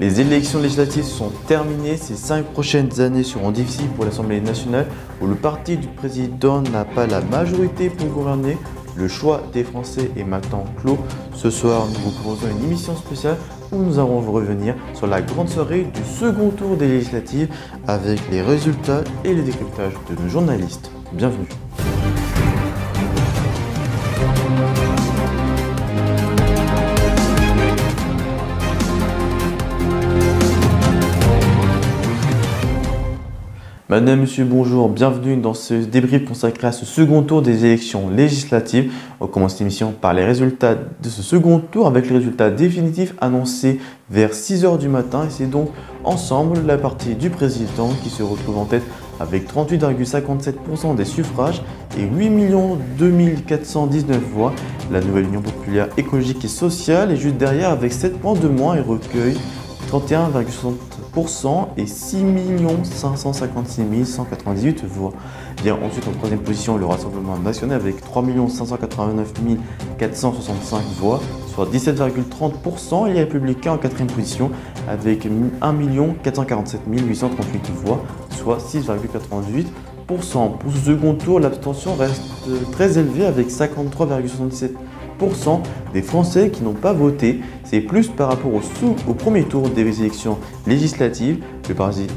Les élections législatives sont terminées. Ces 5 prochaines années seront difficiles pour l'Assemblée nationale où le parti du président n'a pas la majorité pour gouverner. Le choix des Français est maintenant clos. Ce soir, nous vous proposons une émission spéciale où nous allons revenir sur la grande soirée du second tour des législatives avec les résultats et les décryptages de nos journalistes. Bienvenue. Madame, Monsieur, bonjour, bienvenue dans ce débrief consacré à ce second tour des élections législatives. On commence l'émission par les résultats de ce second tour avec les résultats définitifs annoncés vers 6 h du matin. Et c'est donc ensemble la partie du président qui se retrouve en tête avec 38,57% des suffrages et 8 2 419 voix. La nouvelle Union populaire écologique et sociale est juste derrière avec 7 points de moins et recueille 31,60% et 6 556 198 voix. Vient ensuite en troisième position le Rassemblement national avec 3 589 465 voix, soit 17,30%. Et les Républicains en quatrième position avec 1 447 838 voix, soit 6,88%. Pour ce second tour, l'abstention reste très élevée avec 53,77% des Français qui n'ont pas voté. C'est plus par rapport au premier tour des élections législatives. Le parti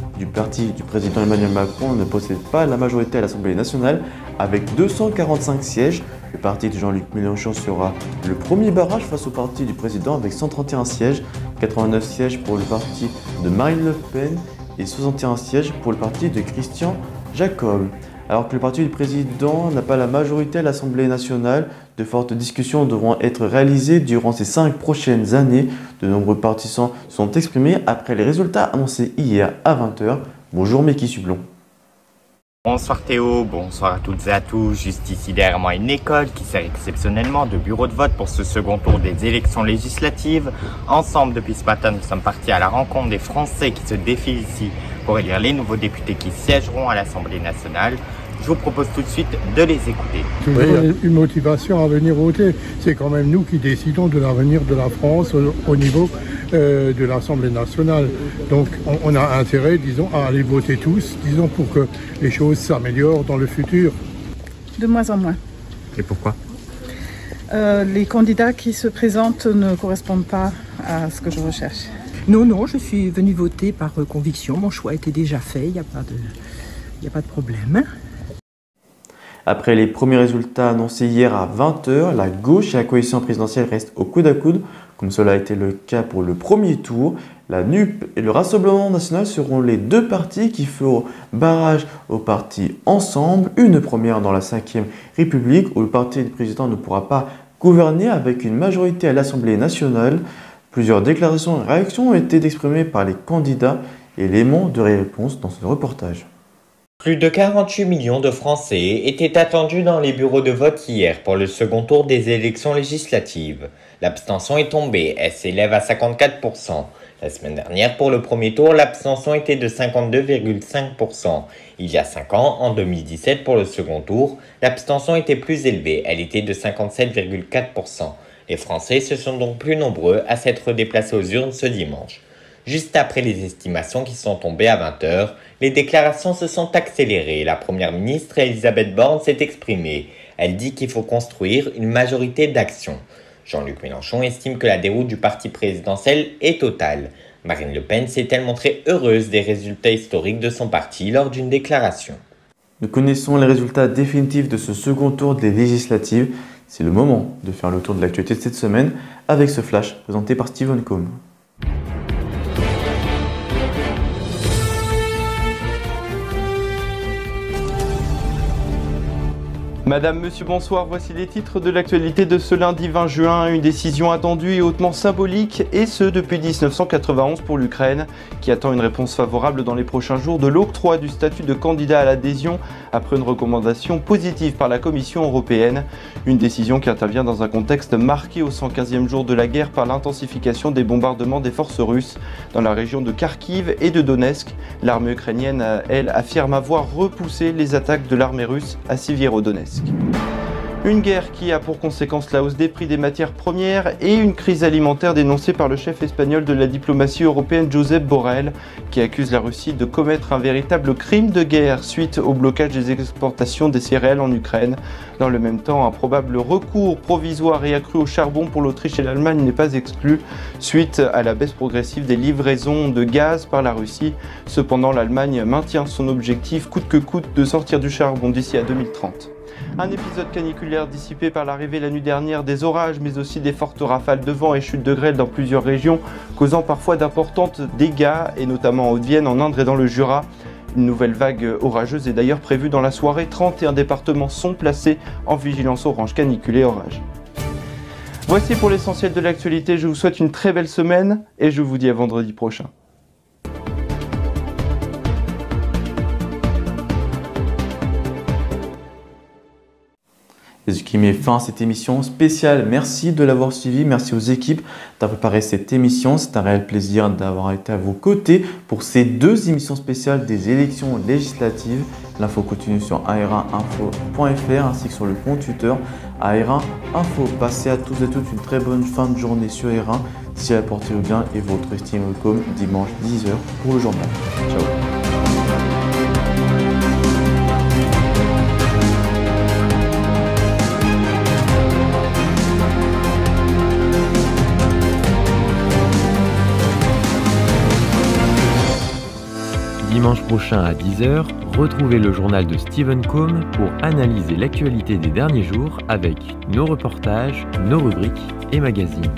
du président Emmanuel Macron ne possède pas la majorité à l'Assemblée nationale avec 245 sièges. Le parti de Jean-Luc Mélenchon sera le premier barrage face au parti du président avec 131 sièges, 89 sièges pour le parti de Marine Le Pen et 61 sièges pour le parti de Christian Jacob. Alors que le parti du président n'a pas la majorité à l'Assemblée nationale, de fortes discussions devront être réalisées durant ces 5 prochaines années. De nombreux partisans sont exprimés après les résultats annoncés hier à 20 h. Bonjour Meki Sublon. Bonsoir Théo, bonsoir à toutes et à tous. Juste ici derrière moi une école qui sert exceptionnellement de bureau de vote pour ce second tour des élections législatives. Ensemble, depuis ce matin, nous sommes partis à la rencontre des Français qui se défilent ici pour élire les nouveaux députés qui siégeront à l'Assemblée nationale. Je vous propose tout de suite de les écouter. Toujours une motivation à venir voter. C'est quand même nous qui décidons de l'avenir de la France au niveau de l'Assemblée nationale. Donc on a intérêt, disons, à aller voter tous, disons, pour que les choses s'améliorent dans le futur. De moins en moins. Et pourquoi ? Les candidats qui se présentent ne correspondent pas à ce que je recherche. Non, je suis venue voter par conviction. Mon choix était déjà fait, il n'y a pas de problème. Après les premiers résultats annoncés hier à 20 h, la gauche et la coalition présidentielle restent au coude à coude, comme cela a été le cas pour le premier tour. La NUP et le Rassemblement national seront les deux partis qui feront barrage au parti Ensemble, une première dans la 5e République où le parti du président ne pourra pas gouverner avec une majorité à l'Assemblée nationale. Plusieurs déclarations et réactions ont été exprimées par les candidats et éléments de réponse dans ce reportage. Plus de 48 millions de Français étaient attendus dans les bureaux de vote hier pour le second tour des élections législatives. L'abstention est tombée, elle s'élève à 54%. La semaine dernière, pour le premier tour, l'abstention était de 52,5%. Il y a 5 ans, en 2017, pour le second tour, l'abstention était plus élevée, elle était de 57,4%. Les Français se sont donc plus nombreux à s'être déplacés aux urnes ce dimanche. Juste après les estimations qui sont tombées à 20 h, les déclarations se sont accélérées. La première ministre Elisabeth Borne s'est exprimée. Elle dit qu'il faut construire une majorité d'action. Jean-Luc Mélenchon estime que la déroute du parti présidentiel est totale. Marine Le Pen s'est-elle montrée heureuse des résultats historiques de son parti lors d'une déclaration. Nous connaissons les résultats définitifs de ce second tour des législatives. C'est le moment de faire le tour de l'actualité de cette semaine avec ce flash présenté par Steven Combe. Madame, Monsieur, bonsoir, voici les titres de l'actualité de ce lundi 20 juin. Une décision attendue et hautement symbolique, et ce depuis 1991 pour l'Ukraine, qui attend une réponse favorable dans les prochains jours de l'octroi du statut de candidat à l'adhésion après une recommandation positive par la Commission européenne. Une décision qui intervient dans un contexte marqué au 115e jour de la guerre par l'intensification des bombardements des forces russes dans la région de Kharkiv et de Donetsk. L'armée ukrainienne, elle, affirme avoir repoussé les attaques de l'armée russe à Sievierodonetsk. Une guerre qui a pour conséquence la hausse des prix des matières premières et une crise alimentaire dénoncée par le chef espagnol de la diplomatie européenne Josep Borrell, qui accuse la Russie de commettre un véritable crime de guerre suite au blocage des exportations des céréales en Ukraine. Dans le même temps, un probable recours provisoire et accru au charbon pour l'Autriche et l'Allemagne n'est pas exclu suite à la baisse progressive des livraisons de gaz par la Russie. Cependant, l'Allemagne maintient son objectif coûte que coûte de sortir du charbon d'ici à 2030. Un épisode caniculaire dissipé par l'arrivée la nuit dernière des orages, mais aussi des fortes rafales de vent et chutes de grêle dans plusieurs régions, causant parfois d'importants dégâts, et notamment en Haute-Vienne, en Indre et dans le Jura. Une nouvelle vague orageuse est d'ailleurs prévue dans la soirée. 31 départements sont placés en vigilance orange canicule et orage. Voici pour l'essentiel de l'actualité. Je vous souhaite une très belle semaine et je vous dis à vendredi prochain. Et ce qui met fin à cette émission spéciale. Merci de l'avoir suivi, merci aux équipes d'avoir préparé cette émission. C'est un réel plaisir d'avoir été à vos côtés pour ces deux émissions spéciales des élections législatives. L'info continue sur ar1info.fr ainsi que sur le compte Twitter ar1info. Passez à tous et toutes une très bonne fin de journée sur R1. Si portez-vous bien et votre estime comme dimanche 10h pour le journal. Ciao. Dimanche prochain à 10h, retrouvez le journal de Stephen Combe pour analyser l'actualité des derniers jours avec nos reportages, nos rubriques et magazines.